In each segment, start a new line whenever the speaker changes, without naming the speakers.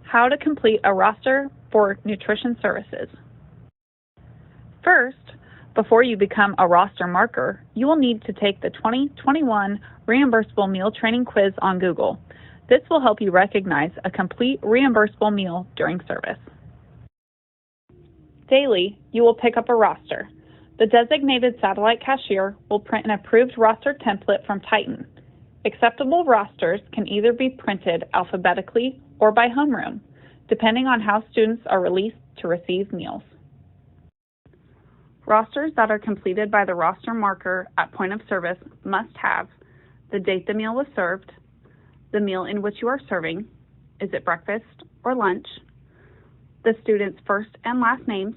How to complete a roster for nutrition services. First, before you become a roster marker, you will need to take the 2021 Reimbursable Meal Training Quiz on Google. This will help you recognize a complete reimbursable meal during service. Daily, you will pick up a roster. The designated satellite cashier will print an approved roster template from Titan. Acceptable rosters can either be printed alphabetically or by homeroom, depending on how students are released to receive meals. Rosters that are completed by the roster marker at point of service must have the date the meal was served, the meal in which you are serving, is it breakfast or lunch, the student's first and last names.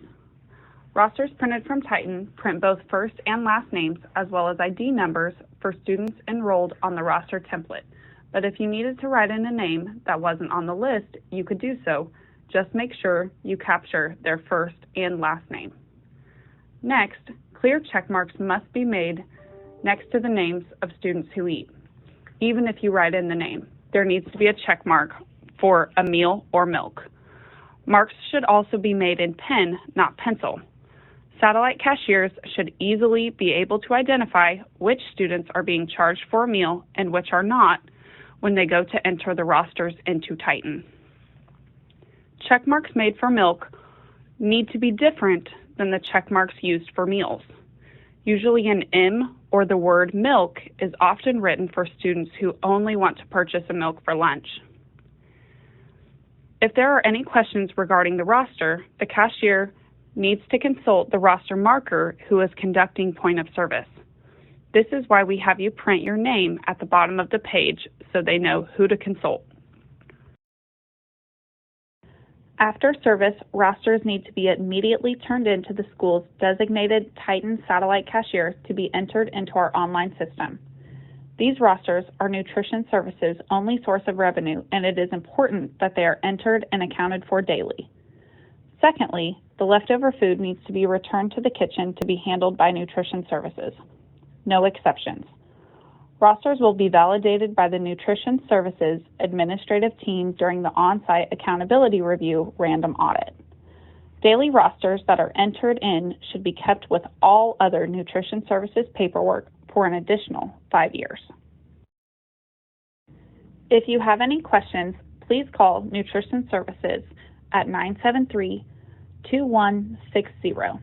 Rosters printed from Titan print both first and last names as well as ID numbers for students enrolled on the roster template. But if you needed to write in a name that wasn't on the list, you could do so. Just make sure you capture their first and last name. Next, clear check marks must be made next to the names of students who eat. Even if you write in the name, there needs to be a check mark for a meal or milk. Marks should also be made in pen, not pencil. Satellite cashiers should easily be able to identify which students are being charged for a meal and which are not when they go to enter the rosters into Titan. Check marks made for milk need to be different than the check marks used for meals. Usually an M or the word milk is often written for students who only want to purchase a milk for lunch. If there are any questions regarding the roster, the cashier needs to consult the roster marker who is conducting point of service. This is why we have you print your name at the bottom of the page so they know who to consult. After service, rosters need to be immediately turned into the school's designated Titan satellite cashier to be entered into our online system. These rosters are nutrition services' only source of revenue, and it is important that they are entered and accounted for daily. Secondly, the leftover food needs to be returned to the kitchen to be handled by nutrition services. No exceptions. Rosters will be validated by the Nutrition Services Administrative Team during the on-site accountability review random audit. Daily rosters that are entered in should be kept with all other nutrition services paperwork for an additional 5 years. If you have any questions, please call Nutrition Services at 973-2160.